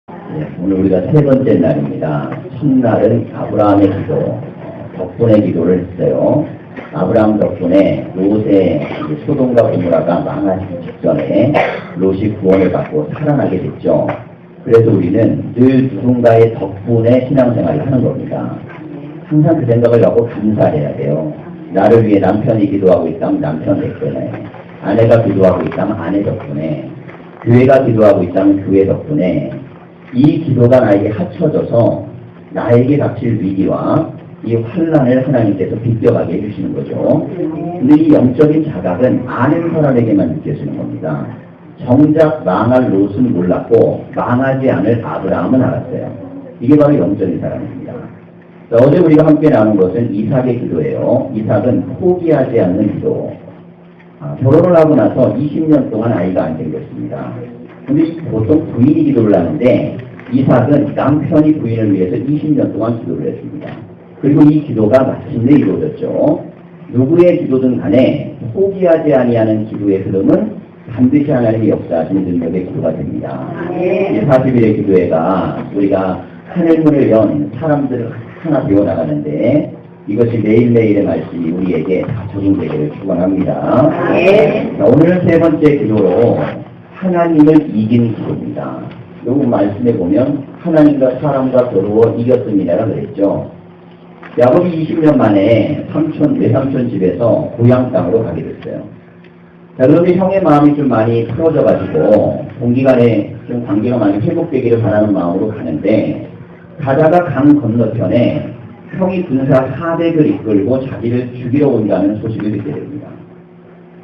오늘 우리가 세 번째 날입니다. 첫날은 아브라함의 기도, 덕분에 기도를 했어요. 아브라함 덕분에 롯의 소돔과 고모라가 망하기 직전에 롯이 구원을 받고 살아나게 됐죠. 그래서 우리는 늘 누군가의 덕분에 신앙생활을 하는 겁니다. 항상 그 생각을 갖고 감사해야 돼요. 나를 위해 남편이 기도하고 있다면 남편 덕분에, 아내가 기도하고 있다면 아내 덕분에, 교회가 기도하고 있다면 교회 덕분에, 이 기도가 나에게 합쳐져서 나에게 닥칠 위기와 이 환란을 하나님께서 비껴가게 해주시는 거죠. 근데 이 영적인 자각은 아는 사람에게만 느껴지는 겁니다. 정작 망할 롯은 몰랐고 망하지 않을 아브라함은 알았어요. 이게 바로 영적인 사람입니다. 자, 어제 우리가 함께 나눈 것은 이삭의 기도예요. 이삭은 포기하지 않는 기도. 결혼을 하고 나서 20년 동안 아이가 안 생겼습니다. 근데 보통 부인이 기도를 하는데 이삭은 남편이 부인을 위해서 20년 동안 기도를 했습니다. 그리고 이 기도가 마침내 이루어졌죠. 누구의 기도든 간에 포기하지 아니하는 기도의 흐름은 반드시 하나님의 역사하시는 능력의 기도가 됩니다. 40일의 기도회가 우리가 하늘문을 연 사람들을 하나 배워나가는데 이것이 매일매일의 말씀이 우리에게 다 적용되기를 축원합니다. 오늘 세 번째 기도로 하나님을 이긴 기도입니다. 여기 말씀에 보면 하나님과 사람과 겨루어 이겼습니다라고 그랬죠. 야곱이 20년 만에 외삼촌 집에서 고향 땅으로 가게 됐어요. 자, 그런데 형의 마음이 좀 많이 풀어져가지고 동기간에 좀 관계가 많이 회복되기를 바라는 마음으로 가는데 가다가 강 건너편에 형이 군사 400을 이끌고 자기를 죽이러 온다는 소식을 듣게 됩니다.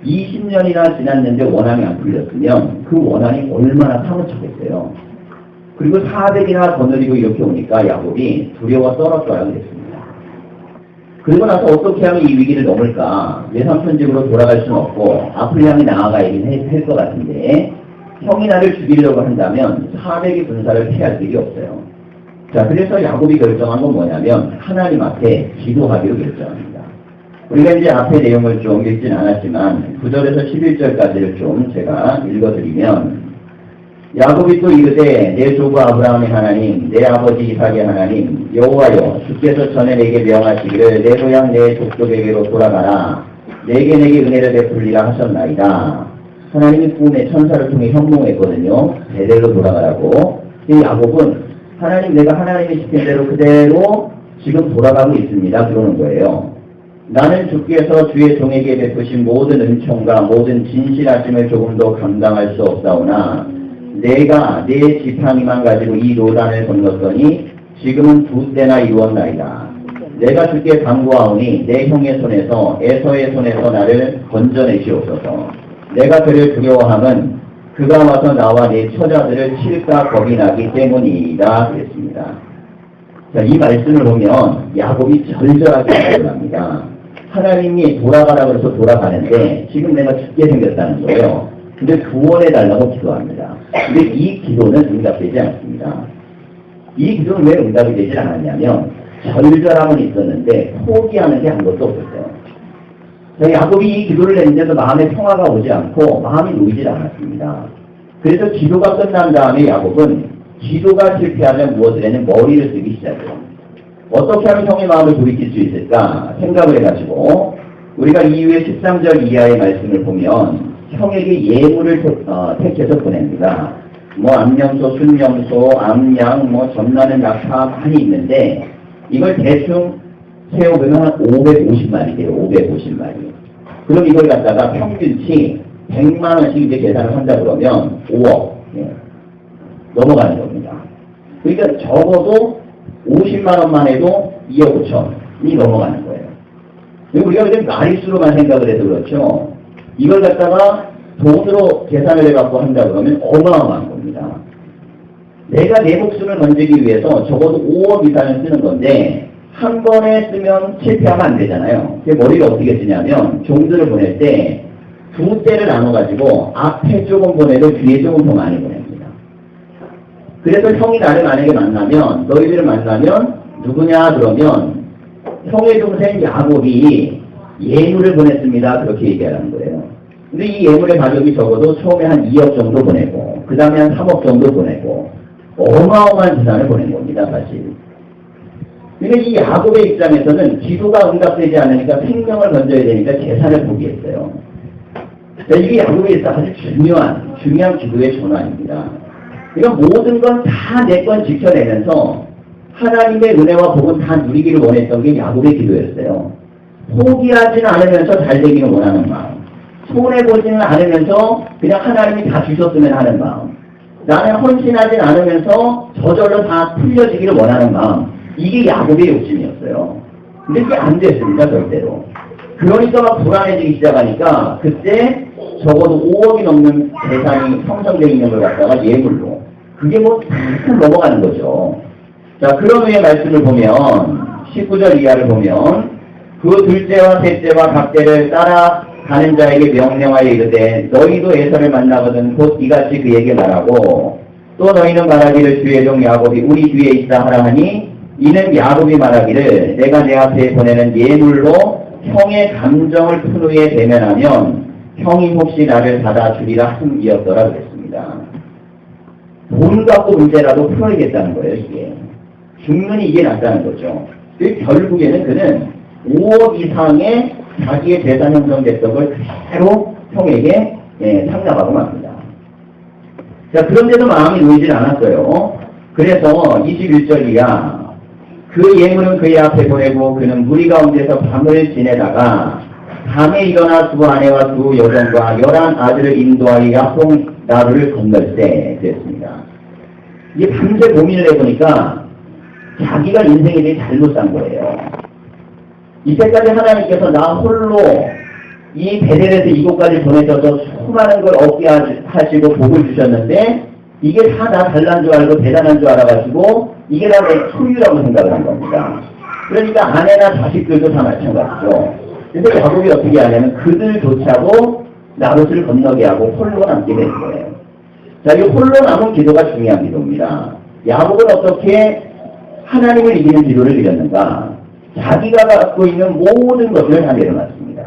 20년이나 지났는데 원한이 안 풀렸으면 그 원한이 얼마나 사무쳤겠어요. 그리고 400이나 거느리고 이렇게 오니까 야곱이 두려워 떨었어야 됐습니다. 그리고 나서 어떻게 하면 이 위기를 넘을까? 외삼촌 집으로 돌아갈 수는 없고 앞을 향해 나아가야긴 할 것 같은데 형이 나를 죽이려고 한다면 400의 군사를 피할 길이 없어요. 자, 그래서 야곱이 결정한 건 뭐냐면 하나님 앞에 기도하기로 결정합니다. 우리가 이제 앞에 내용을 좀 읽진 않았지만 9절에서 11절까지를 좀 제가 읽어드리면 야곱이 또 이르되 내 조부 아브라함의 하나님 내 아버지 이삭의 하나님 여호와여 주께서 전에 내게 명하시기를 내 고향 내 족속에게로 돌아가라 내게 은혜를 베풀리라 하셨나이다. 하나님이 꿈에 천사를 통해 현몽했거든요. 베델로 돌아가라고. 이 야곱은 하나님 내가 하나님이 시킨 대로 그대로 지금 돌아가고 있습니다. 그러는 거예요. 나는 주께서 주의 종에게 베푸신 모든 은총과 모든 진실하심을 조금도 감당할 수 없사오나 내가 내 지팡이만 가지고 이 요단을 건넜더니 지금은 2때나 이루었나이다. 내가 주께 간구하오니 내 형의 손에서 에서의 손에서 나를 건져내시옵소서. 내가 그를 두려워함은 그가 와서 나와 내 처자들을 칠까 겁이 나기 때문이다. 그랬습니다. 자, 이 말씀을 보면 야곱이 절절하게 기도를 합니다. 하나님이 돌아가라고 해서 돌아가는데 지금 내가 죽게 생겼다는 거예요. 근데 구원해달라고 기도합니다. 근데 이 기도는 응답되지 않습니다. 이 기도는 왜 응답이 되지 않았냐면 절절함은 있었는데 포기하는 게 아무것도 없었어요. 자, 야곱이 이 기도를 했는데도 마음에 평화가 오지 않고 마음이 놓이질 않았습니다. 그래서 기도가 끝난 다음에 야곱은 기도가 실패하면 무엇을 했는 머리를 쓰기 시작해요. 어떻게 하면 형의 마음을 돌이킬 수 있을까 생각을 해가지고 우리가 이후에 13절 이하의 말씀을 보면 형에게 예물을 택해서 보냅니다. 암염소, 순염소, 암양, 전나는 낙타 많이 있는데 이걸 대충 세어보면 한 550마리 돼요. 550마리. 그럼 이걸 갖다가 평균치 100만 원씩 이제 계산을 한다 그러면 5억 넘어가는 겁니다. 그러니까 적어도 50만 원만 해도 2억 5천이 넘어가는 거예요. 우리가 그냥 마리수로만 생각을 해서 그렇죠. 이걸 갖다가 돈으로 계산을 해갖고 한다 그러면 어마어마한 겁니다. 내가 내 목숨을 건지기 위해서 적어도 5억 이상을 쓰는 건데 한 번에 쓰면 실패하면 안 되잖아요. 머리가 어떻게 쓰냐면 종들을 보낼 때 2대를 나눠가지고 앞에 조금 보내도 뒤에 조금 더 많이 보냅니다. 그래서 형이 나를 만약에 만나면 너희들을 만나면 누구냐 그러면 형의 동생 야곱이 예물을 보냈습니다. 그렇게 얘기하는 거예요. 근데 이 예물의 가격이 적어도 처음에 한 2억 정도 보내고 그 다음에 한 3억 정도 보내고 어마어마한 재산을 보낸 겁니다, 사실. 그러니까 이 야곱의 입장에서는 기도가 응답되지 않으니까 생명을 던져야 되니까 재산을 포기했어요. 그러니까 이게 야곱에 있어 아주 중요한 기도의 전환입니다. 그러니까 모든 건 다 내 건 지켜내면서 하나님의 은혜와 복은 다 누리기를 원했던 게 야곱의 기도였어요. 포기하지는 않으면서 잘 되기를 원하는 마음. 손해보지는 않으면서 그냥 하나님이 다 주셨으면 하는 마음. 나는 헌신하진 않으면서 저절로 다 풀려지기를 원하는 마음. 이게 야곱의 욕심이었어요. 근데 이게 안 됐습니다, 절대로. 그러니까 막 불안해지기 시작하니까 그때 적어도 5억이 넘는 재산이 형성되어 있는 걸 갖다가 예물로. 그게 뭐 탁 넘어가는 거죠. 자, 그런 후에 말씀을 보면 19절 이하를 보면 그 둘째와 셋째와 각대를 따라가는 자에게 명령하여 이르되 너희도 에서를 만나거든 곧 이같이 그에게 말하고 또 너희는 말하기를 주의 종 야곱이 우리 뒤에 있다 하라 하니 이는 야곱이 말하기를 내가 내 앞에 보내는 예물로 형의 감정을 푼 후에 대면하면 형이 혹시 나를 받아주리라 함이었더라 그랬습니다. 돈 갖고 문제라도 풀어야겠다는 거예요. 이게 죽는 이게 낫다는 거죠. 결국에는 그는 5억 이상의 자기의 재산 형성됐던 걸 그대로 형에게 상납하고 맙니다. 자, 그런데도 마음이 놓이질 않았어요. 그래서 21절 이하 그 예물은 그의 앞에 보내고 그는 무리 가운데서 밤을 지내다가 밤에 일어나 두 아내와 두 여종과 11 아들을 인도하여 야송 나루를 건널 때 됐습니다. 이게 밤새 고민을 해보니까 자기가 인생에 대해 잘못 산 거예요. 이때까지 하나님께서 나 홀로 이 베델에서 이곳까지 보내셔서 수많은 걸 얻게 하시고 복을 주셨는데 이게 다 나 잘난 줄 알고 대단한 줄 알아가지고 이게 다 내 소유라고 생각을 한 겁니다. 그러니까 아내나 자식들도 다 마찬가지죠. 그래서 야곱이 어떻게 하냐면 그들조차도 나룻을 건너게 하고 홀로 남게 되는 거예요. 자, 이 홀로 남은 기도가 중요한 기도입니다. 야곱은 어떻게 하나님을 이기는 기도를 드렸는가? 자기가 갖고 있는 모든 것을 다 내려놨습니다.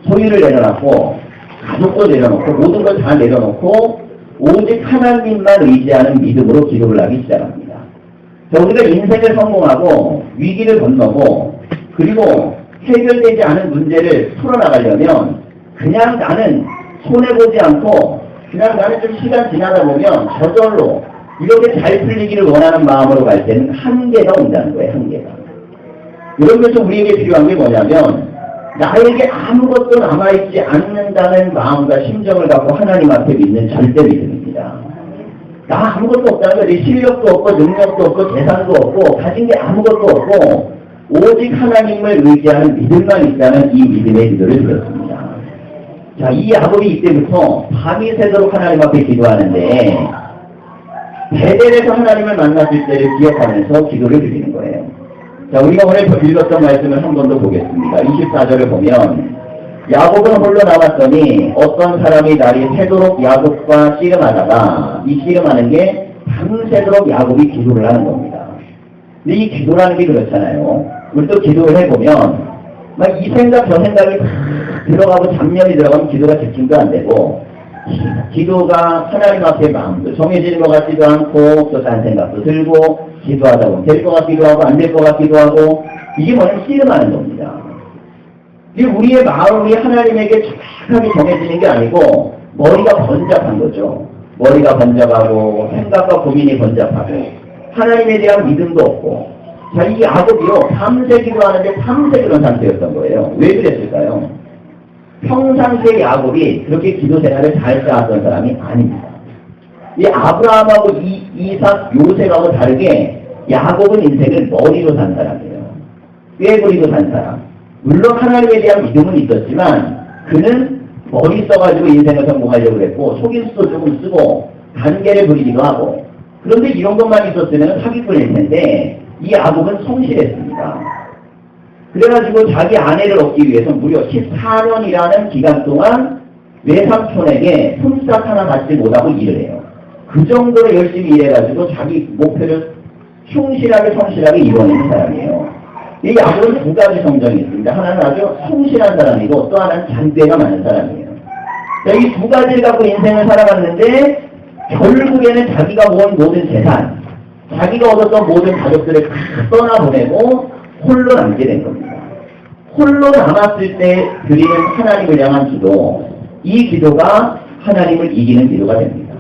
소유를 내려놨고 가족도 내려놓고 모든 걸 다 내려놓고 오직 하나님만 의지하는 믿음으로 기도를 하기 시작합니다. 자, 우리가 인생을 성공하고 위기를 건너고 그리고 해결되지 않은 문제를 풀어나가려면 그냥 나는 손해보지 않고 그냥 나는 좀 시간 지나다 보면 저절로 이렇게 잘 풀리기를 원하는 마음으로 갈 때는 한계가 온다는 거예요. 한계가. 이런 것도 우리에게 필요한 게 뭐냐면 나에게 아무것도 남아있지 않는다는 마음과 심정을 갖고 하나님 앞에 믿는 절대 믿음입니다. 나 아무것도 없다는 거야. 내 실력도 없고 능력도 없고 재산도 없고 가진 게 아무것도 없고 오직 하나님을 의지하는 믿음만 있다는 이 믿음의 기도를 드렸습니다. 자, 이 야곱이 이때부터 밤이 새도록 하나님 앞에 기도하는데 베델에서 하나님을 만났을 때를 기억하면서 기도를 드리는 거예요. 자, 우리가 오늘 읽었던 말씀을 한 번 더 보겠습니다. 24절을 보면 야곱은 홀로 남았더니 어떤 사람이 날이 새도록 야곱과 씨름하다가 이 씨름하는 게 밤새도록 야곱이 기도를 하는 겁니다. 근데 이 기도라는 게 그렇잖아요. 우리 또 기도를 해보면 막 이 생각 저 생각이 들어가고 잡념이 들어가면 기도가 집중도 안 되고 기도가 하나님 앞에 마음도 정해지는 것 같지도 않고 또 딴 생각도 들고 기도하다 보면 될 것 같기도 하고 안 될 것 같기도 하고 이게 뭐냐면 씨름하는 겁니다. 이게 우리의 마음이 하나님에게 정확하게 정해지는 게 아니고 머리가 번잡한 거죠. 머리가 번잡하고 생각과 고민이 번잡하고 하나님에 대한 믿음도 없고 자, 이 야곱이요 밤새 기도하는데 밤새 그런 상태였던 거예요. 왜 그랬을까요? 평상시에 야곱이 그렇게 기도 생활을 잘 쌓았던 사람이 아닙니다. 이 아브라함하고 이삭, 요셉하고 다르게 야곱은 인생을 머리로 산 사람이에요. 꾀부리고 산 사람. 물론 하나님에 대한 믿음은 있었지만 그는 머리 써가지고 인생을 성공하려고 했고 속임수도 조금 쓰고 단계를 부리기도 하고 그런데 이런 것만 있었으면 사기꾼일 텐데 이 야곱은 성실했습니다. 그래가지고 자기 아내를 얻기 위해서 무려 14년이라는 기간 동안 외삼촌에게 품삯 하나 받지 못하고 일을 해요. 그 정도로 열심히 일해가지고 자기 목표를 충실하게 성실하게 이뤄내는 사람이에요. 이 야곱은 두 가지 성정이 있습니다. 하나는 아주 성실한 사람이고 또 하나는 잔꾀가 많은 사람이에요. 이 두 가지를 갖고 인생을 살아갔는데 결국에는 자기가 모은 모든 재산, 자기가 얻었던 모든 가족들을 다 떠나보내고 홀로 남게 된 겁니다. 홀로 남았을 때 드리는 하나님을 향한 기도, 이 기도가 하나님을 이기는 기도가 됩니다.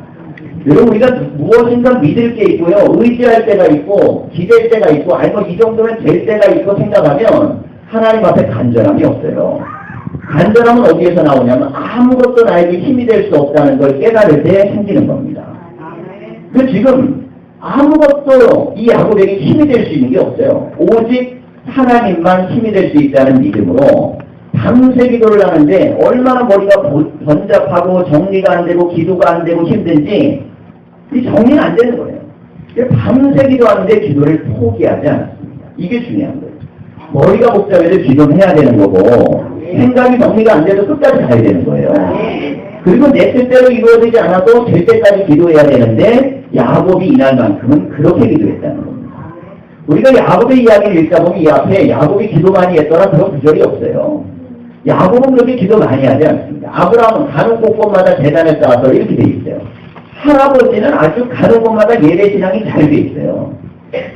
여러분, 우리가 무엇인가 믿을 게 있고요, 의지할 때가 있고 기댈 때가 있고, 아니면 이 정도면 될 때가 있고 생각하면 하나님 앞에 간절함이 없어요. 간절함은 어디에서 나오냐면 아무것도 나에게 힘이 될 수 없다는 걸 깨달을 때 생기는 겁니다. 그 지금 아무것도 이 야곱에게 힘이 될 수 있는 게 없어요. 오직 하나님만 힘이 될 수 있다는 믿음으로 밤새 기도를 하는데 얼마나 머리가 번잡하고 정리가 안 되고 기도가 안 되고 힘든지 이 정리가 안 되는 거예요. 밤새 기도하는데 기도를 포기하지 않았습니다. 이게 중요한 거예요. 머리가 복잡해도 기도는 해야 되는 거고 생각이 정리가 안 돼도 끝까지 가야 되는 거예요. 그리고 내 뜻대로 이루어지지 않아도 될 때까지 기도해야 되는데 야곱이 이날만큼은 그렇게 기도했다는 겁니다. 우리가 야곱의 이야기를 읽다 보면 이 앞에 야곱이 기도 많이 했더라 그런 구절이 없어요. 야곱은 그렇게 기도 많이 하지 않습니다. 아브라함은 가는 곳곳마다 제단을 쌓아서 이렇게 돼 있어요. 할아버지는 아주 가는 곳마다 예배 신앙이 잘 돼 있어요.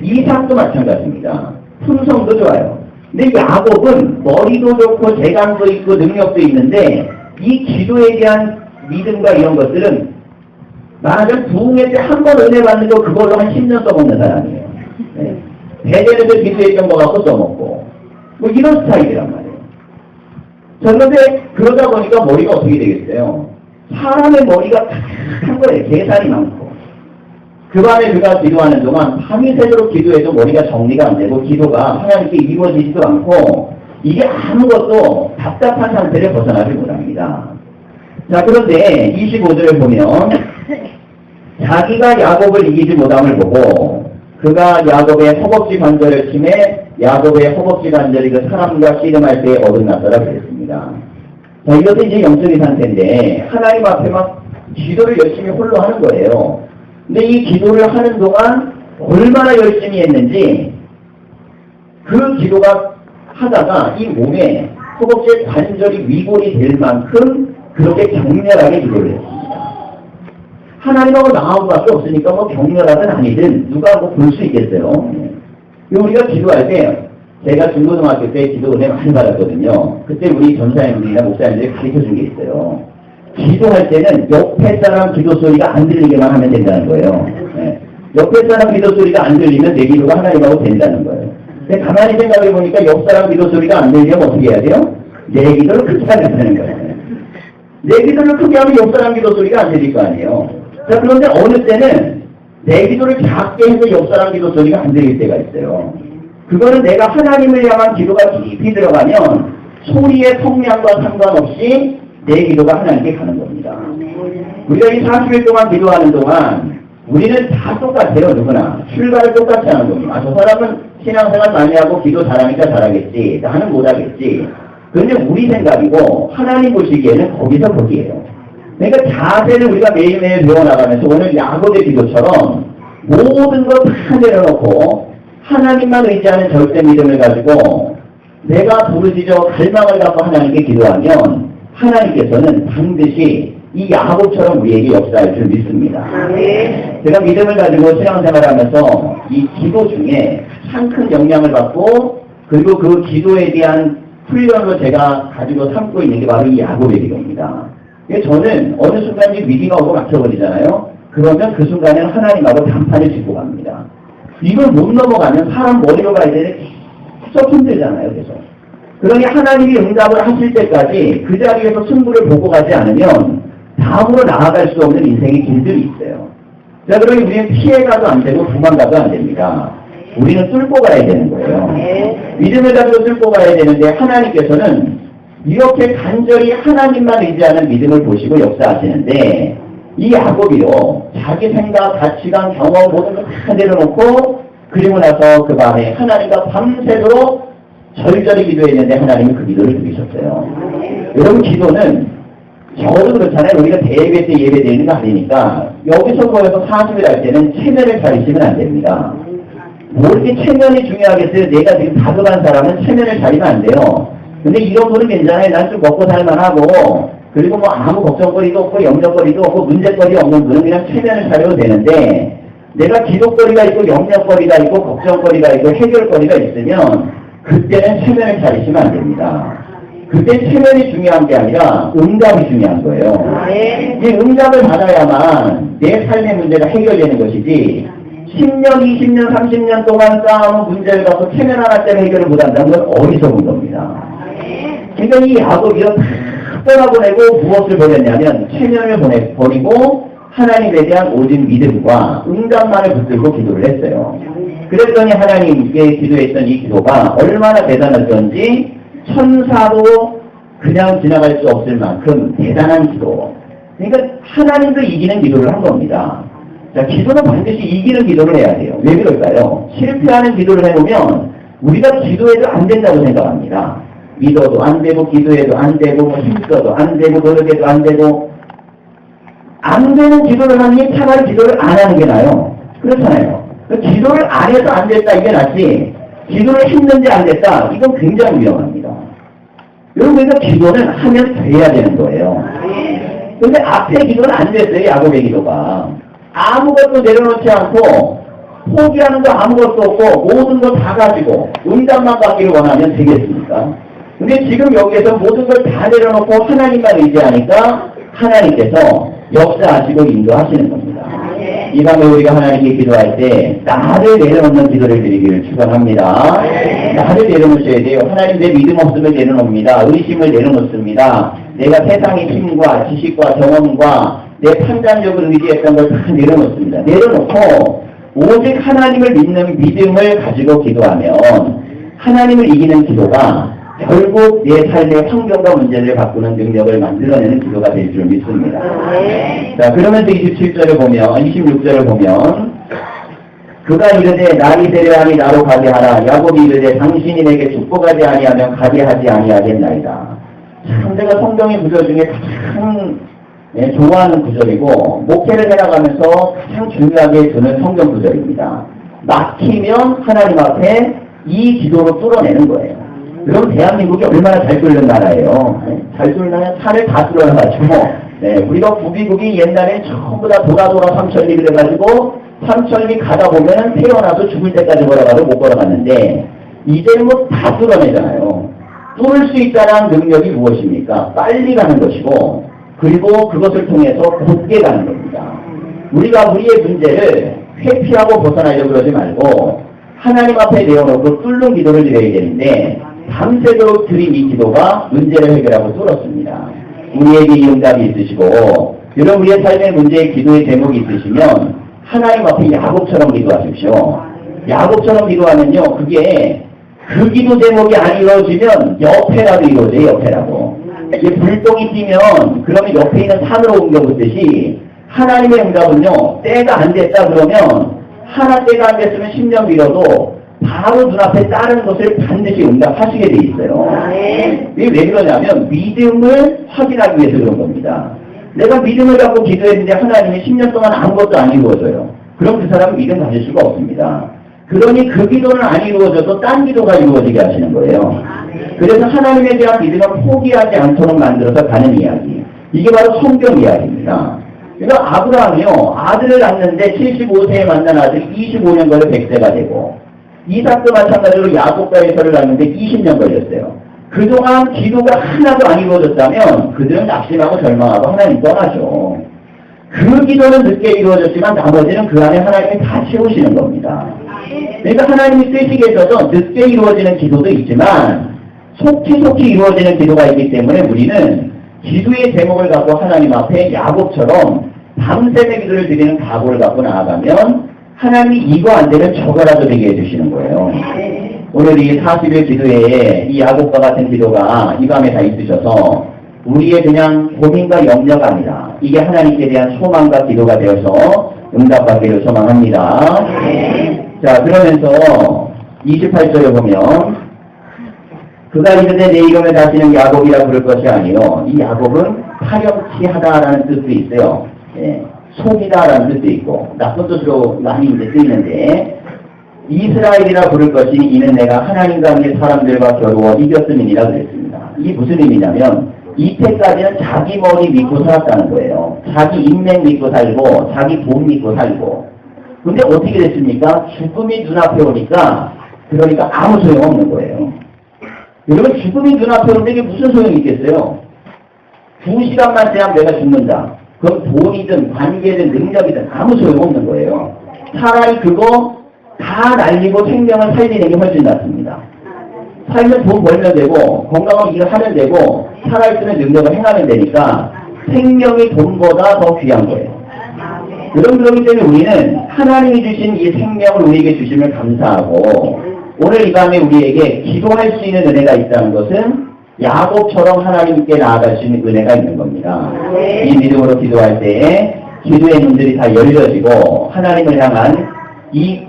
이삭도 마찬가지입니다. 품성도 좋아요. 근데 야곱은 머리도 좋고 재간도 있고 능력도 있는데 이 기도에 대한 믿음과 이런 것들은 말하자면 부흥회 때 한 번 은혜 받는 거 그걸로 한 10년 써먹는 사람이에요. 네. 대전에서 기도했던 거 갖고 써먹고 뭐 이런 스타일이란 말이에요. 자, 그런데 그러다 보니까 머리가 어떻게 되겠어요? 사람의 머리가 탁한 거예요. 계산이 많고. 그 밤에 그가 기도하는 동안 밤이 새도록 기도해도 머리가 정리가 안 되고 기도가 하나님께 이루어지지도 않고 이게 아무것도 답답한 상태를 벗어나지 못합니다. 자, 그런데 25절을 보면 자기가 야곱을 이기지 못함을 보고 그가 야곱의 허벅지 관절을 침해 야곱의 허벅지 관절이 그 사람과 씨름할 때 어긋났더라 그랬습니다. 자, 이것은 이제 영적인 상태인데 하나님 앞에 막 기도를 열심히 홀로 하는 거예요. 근데 이 기도를 하는 동안 얼마나 열심히 했는지 그 기도가 하다가 이 몸에 허벅지의 관절이 위골이 될 만큼 그렇게 격렬하게 기도를 했습니다. 하나님하고 나하고 밖에 없으니까 뭐 격렬하든 아니든 누가 뭐 볼 수 있겠어요. 우리가 기도할 때 제가 중고등학교 때 기도 은혜 많이 받았거든요. 그때 우리 전사님들이나 목사님들이 가르쳐준 게 있어요. 기도할 때는 옆에 사람 기도 소리가 안 들리게만 하면 된다는 거예요. 네. 옆에 사람 기도 소리가 안 들리면 내 기도가 하나님하고 된다는 거예요. 근데 가만히 생각해 보니까 옆 사람 기도 소리가 안 들리면 어떻게 해야 돼요? 내 기도를 크게 하면 되는 거예요. 내 기도를 크게 하면 옆 사람 기도 소리가 안 들릴 거 아니에요. 자, 그런데 어느 때는 내 기도를 작게 해서 옆 사람 기도 소리가 안 들릴 때가 있어요. 그거는 내가 하나님을 향한 기도가 깊이 들어가면 소리의 성량과 상관없이 내 기도가 하나님께 가는 겁니다. 우리가 이 40일 동안 기도하는 동안 우리는 다 똑같아요. 누구나 출발을 똑같이 하는 겁니다. 아, 저 사람은 신앙생활 많이 하고 기도 잘하니까 잘하겠지, 나는 못하겠지. 그런데 우리 생각이고 하나님 보시기에는 거기서 거기에요. 그러니까 자세를 우리가 매일매일 배워나가면서 오늘 야곱의 기도처럼 모든 것 다 내려놓고 하나님만 의지하는 절대 믿음을 가지고 내가 부르짖어 갈망을 갖고 하나님께 기도하면 하나님께서는 반드시 이 야곱처럼 우리에게 역사할 줄 믿습니다. 제가 믿음을 가지고 신앙생활을 하면서 이 기도 중에 가장 큰 영향을 받고 그리고 그 기도에 대한 훈련으로 제가 가지고 삼고 있는 게 바로 이 야곱의 기도입니다. 저는 어느 순간 이 위기가 오고 막혀버리잖아요. 그러면 그 순간에는 하나님하고 단판을 짓고 갑니다. 이걸 못 넘어가면 사람 머리로 가야 되는데 계속 힘들잖아요. 계속. 그러니 하나님이 응답을 하실 때까지 그 자리에서 승부를 보고 가지 않으면 다음으로 나아갈 수 없는 인생의 길들이 있어요. 자, 그러니 우리는 피해가도 안 되고 도망가도 안 됩니다. 우리는 뚫고 가야 되는 거예요. 믿음을 가지고 뚫고 가야 되는데 하나님께서는 이렇게 간절히 하나님만 의지하는 믿음을 보시고 역사하시는데 이 야곱이요, 자기 생각, 가치관, 경험 모든 걸 다 내려놓고 그리고 나서 그 밤에 하나님과 밤새도록 절절히 기도했는데 하나님은 그 기도를 들으셨어요. 여러분, 기도는 저도 그렇잖아요. 우리가 대예배 때 예배 드리는 거 아니니까 여기서 모여서 40일 할 때는 체면을 차리시면 안 됩니다. 뭐 이렇게 체면이 중요하겠어요? 내가 지금 다급한 사람은 체면을 차리면 안 돼요. 근데 이런 거는 괜찮아요. 난 좀 먹고 살만하고 그리고 뭐 아무 걱정거리도 없고 염려거리도 없고 문제거리 없는 분은 그냥 체면을 차려도 되는데 내가 기도거리가 있고 염려거리가 있고 걱정거리가 있고 해결거리가 있으면 그때는 체면을 차리시면 안 됩니다. 그때 체면이 중요한 게 아니라 응답이 중요한 거예요. 이 응답을 받아야만 내 삶의 문제가 해결되는 것이지 10년, 20년, 30년 동안 쌓아온 문제를 갖고 체면 하나 때문에 해결을 못한다는 건 어리석은 겁니다. 그러니까 이 야곱이요 다 떠나보내고 무엇을 버렸냐면 체면을 버리고 하나님에 대한 오직 믿음과 응답만을 붙들고 기도를 했어요. 그랬더니 하나님께 기도했던 이 기도가 얼마나 대단했던지 천사도 그냥 지나갈 수 없을 만큼 대단한 기도. 그러니까 하나님도 이기는 기도를 한 겁니다. 자, 기도는 반드시 이기는 기도를 해야 돼요. 왜 그럴까요? 실패하는 기도를 해놓으면 우리가 기도해도 안 된다고 생각합니다. 믿어도 안 되고 기도해도 안 되고 뭐 힘써도 안 되고 노력해도 안 되고 안 되는 기도를 하니 차라리 기도를 안 하는 게 나아요. 그렇잖아요. 기도를 안 해서 안 됐다 이게 낫지 기도를 했는데 안 됐다 이건 굉장히 위험합니다. 여러분 그러니까 기도는 하면 돼야 되는 거예요. 근데 앞에 기도는 안 됐어요. 야곱의 기도가 아무것도 내려놓지 않고 포기하는 거 아무것도 없고 모든 거 다 가지고 응답만 받기를 원하면 되겠습니까? 근데 지금 여기에서 모든 걸 다 내려놓고 하나님만 의지하니까 하나님께서 역사하시고 인도하시는 겁니다. 이 밤에 우리가 하나님께 기도할 때 나를 내려놓는 기도를 드리기를 축원합니다. 나를 내려놓으셔야 돼요. 하나님 내 믿음 없음을 내려놓습니다. 의심을 내려놓습니다. 내가 세상의 힘과 지식과 경험과 내 판단력을 의지했던 걸 다 내려놓습니다. 내려놓고 오직 하나님을 믿는 믿음을 가지고 기도하면 하나님을 이기는 기도가 결국 내 삶의 환경과 문제를 바꾸는 능력을 만들어내는 기도가 될 줄 믿습니다. 자, 그러면서 27절을 보면, 26절을 보면, 그가 이르되 나이 세려하니 나로 가게 하라. 야곱이 이르되 당신이 내게 축복하지 아니하면 가게 하지 아니하겠나이다. 참 제가 성경의 구절 중에 가장 좋아하는 구절이고 목회를 해나가면서 가장 중요하게 두는 성경 구절입니다. 막히면 하나님 앞에 이 기도로 뚫어내는 거예요. 그럼 대한민국이 얼마나 잘 뚫는 나라예요. 잘 뚫는 산을 다 뚫어놔가지고 우리가 구비구비 옛날에 전부 다 돌아 삼천리 그래가지고 삼천리 가다 보면 태어나서 죽을 때까지 걸어가도 못 걸어갔는데 이제는 뭐 다 뚫어내잖아요. 뚫을 수 있다는 능력이 무엇입니까? 빨리 가는 것이고 그리고 그것을 통해서 곧게 가는 겁니다. 우리가 우리의 문제를 회피하고 벗어나려고 그러지 말고 하나님 앞에 내어놓고 뚫는 기도를 드려야 되는데 밤새도록 드린 이 기도가 문제를 해결하고 뚫었습니다. 우리에게 이 응답이 있으시고 여러분 우리의 삶의 문제의 기도의 제목이 있으시면 하나님 앞에 야곱처럼 기도하십시오. 야곱처럼 기도하면요 그게 그 기도 제목이 안 이루어지면 옆에라도 이루어져요. 옆에라도. 이게 불똥이 뛰면 그러면 옆에 있는 산으로 옮겨붙듯이 하나님의 응답은요 때가 안 됐다 그러면 하나 때가 안 됐으면 10년 미뤄도 바로 눈앞에 다른 것을 반드시 응답하시게 돼 있어요. 이게 왜 그러냐면 믿음을 확인하기 위해서 그런 겁니다. 내가 믿음을 갖고 기도했는데 하나님이 10년 동안 아무것도 안 이루어져요. 그럼 그 사람은 믿음 가질 수가 없습니다. 그러니 그 기도는 안 이루어져도 딴 기도가 이루어지게 하시는 거예요. 그래서 하나님에 대한 믿음을 포기하지 않도록 만들어서 가는 이야기. 이게 바로 성경 이야기입니다. 그러니까 아브라함이요 아들을 낳는데 75세에 만난 아들이 25년 걸려 100세가 되고 이삭도 마찬가지로 야곱과 에서를 낳는데 20년 걸렸어요. 그동안 기도가 하나도 안 이루어졌다면 그들은 낙심하고 절망하고 하나님 떠나죠. 그 기도는 늦게 이루어졌지만 나머지는 그 안에 하나님이 다 채우시는 겁니다. 그러니까 하나님이 뜻이 계셔서 늦게 이루어지는 기도도 있지만 속히 이루어지는 기도가 있기 때문에 우리는 기도의 제목을 갖고 하나님 앞에 야곱처럼 밤새의 기도를 드리는 각오를 갖고 나아가면 하나님이 이거 안 되면 저거라도 되게 해주시는 거예요. 오늘 이 40일 기도에 이 야곱과 같은 기도가 이 밤에 다 있으셔서 우리의 그냥 고민과 염려가 아니라 이게 하나님께 대한 소망과 기도가 되어서 응답받기를 소망합니다. 자, 그러면서 28절에 보면 그가 이르되 내 이름을 다시는 야곱이라 부를 것이 아니요 이 야곱은 파렴치하다라는 뜻도 있어요. 속이다라는 뜻도 있고 나쁜 뜻으로 많이 이제 쓰이는데 이스라엘이라 부를 것이 이는 내가 하나님과 함께 사람들과 겨루어 이겼음이니라 그랬습니다. 이게 무슨 의미냐면 이때까지는 자기 머리 믿고 살았다는 거예요. 자기 인맥 믿고 살고 자기 돈 믿고 살고. 근데 어떻게 됐습니까? 죽음이 눈앞에 오니까 그러니까 아무 소용없는 거예요. 여러분 죽음이 눈앞에 오는데 이게 무슨 소용이 있겠어요? 2시간만 지나면 내가 죽는다. 그럼 돈이든 관계든 능력이든 아무 소용없는 거예요. 차라리 그거 다 날리고 생명을 살리는 게 훨씬 낫습니다. 살면 돈 벌면 되고 건강하게 일을 하면 되고 살아있을 때 능력을 행하면 되니까 생명이 돈보다 더 귀한 거예요. 그렇기 때문에 우리는 하나님이 주신 이 생명을 우리에게 주심을 감사하고 오늘 이 밤에 우리에게 기도할 수 있는 은혜가 있다는 것은 야곱처럼 하나님께 나아갈 수 있는 은혜가 있는 겁니다. 이 믿음으로 기도할 때에 기도의 문들이 다 열려지고 하나님을 향한 이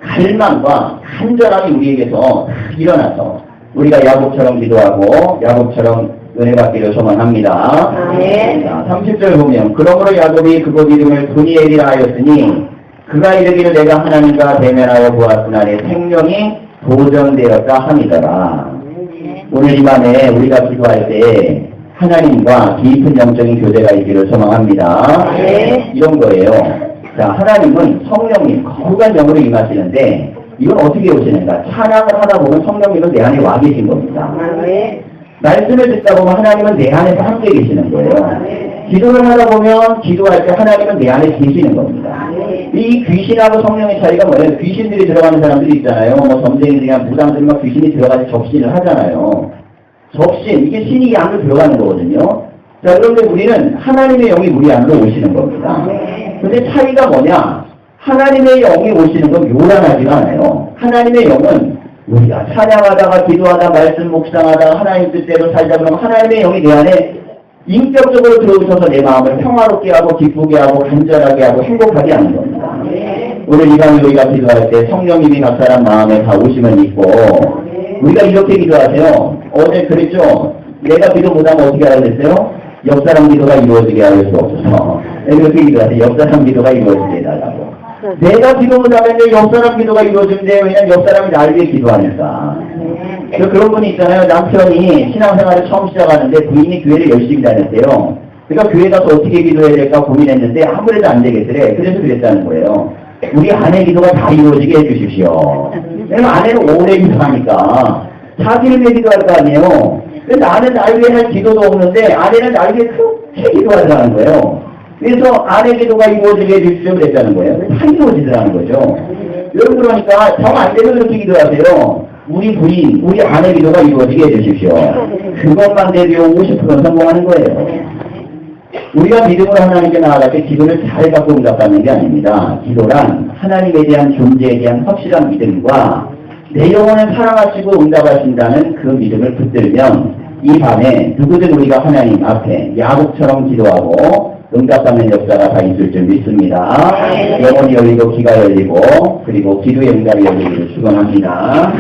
갈망과 간절함이 우리에게서 일어나서 우리가 야곱처럼 기도하고 야곱처럼 은혜 받기를 소망합니다. 자, 30절 보면 그러므로 야곱이 그곳 이름을 브니엘이라 하였으니 그가 이르기를 내가 하나님과 대면하여 보았으나 내 생명이 보존되었다 함이더라. 오늘 이 밤에 우리가 기도할 때 하나님과 깊은 영적인 교제가 있기를 소망합니다. 이런 거예요. 자, 하나님은 성령님 거룩한 영으로 임하시는데 이건 어떻게 오시는가? 찬양을 하다 보면 성령님은 내 안에 와 계신 겁니다. 말씀을 듣다 보면 하나님은 내 안에서 함께 계시는 거예요. 기도를 하다 보면 기도할 때 하나님은 내 안에 계시는 겁니다. 이 귀신하고 성령의 차이가 뭐예요? 귀신들이 들어가는 사람들이 있잖아요. 뭐 점쟁이들이나 무당들이 막 귀신이 들어가서 접신을 하잖아요. 접신, 이게 신이 이 안으로 들어가는 거거든요. 자, 그런데 우리는 하나님의 영이 우리 안으로 오시는 겁니다. 근데 차이가 뭐냐? 하나님의 영이 오시는 건 요란하지가 않아요. 하나님의 영은 우리가 찬양하다가 기도하다 말씀 묵상하다가 하나님 뜻대로 살다 그러면 하나님의 영이 내 안에 인격적으로 들어오셔서 내 마음을 평화롭게 하고 기쁘게 하고 간절하게 하고 행복하게 하는 겁니다. 오늘 이 밤에 우리가 기도할 때 성령님이 각 사람 마음에 다 오심을 믿고 우리가 이렇게 기도하세요. 어제 그랬죠? 내가 기도 못하면 어떻게 하라 그랬어요? 옆사람 기도가 이루어지게 할 수 없어서 이렇게 기도하세요. 옆사람 기도가 이루어지게 해달라고. 내가 기도 못하면 옆사람 기도가 이루어지는데 왜냐면 옆사람이 나를 위해 기도하니까. 그런 분이 있잖아요. 남편이 신앙생활을 처음 시작하는데 부인이 교회를 열심히 다녔대요. 그러니까 교회 가서 어떻게 기도해야 될까 고민했는데 아무래도 안 되겠더래. 그래서 그랬다는 거예요. 우리 아내 기도가 다 이루어지게 해주십시오. 왜냐면 아내는 오래 기도하니까 자기를 위해 기도할 거 아니에요. 근데 나는 나를 위해 할 기도도 없는데 아내는 나를 위해 크게 기도하자는 거예요. 그래서 아내 기도가 이루어지게 해주십시오 그랬다는 거예요. 다 이루어지더라는 거죠. 여러분 그러니까 정 안 되면 그렇게 기도하세요. 우리 부인, 우리 아내 기도가 이루어지게 해주십시오. 그것만 돼도 50%는 성공하는 거예요. 우리가 믿음으로 하나님께 나아갈 때 기도를 잘 갖고 응답받는 게 아닙니다. 기도란 하나님에 대한 존재에 대한 확실한 믿음과 내 영혼을 사랑하시고 응답하신다는 그 믿음을 붙들면 이 밤에 누구든 우리가 하나님 앞에 야곱처럼 기도하고 응답받는 역사가 다 있을 줄 믿습니다. 영혼이 열리고 귀가 열리고 그리고 기도의 응답이 열리기를 축원합니다.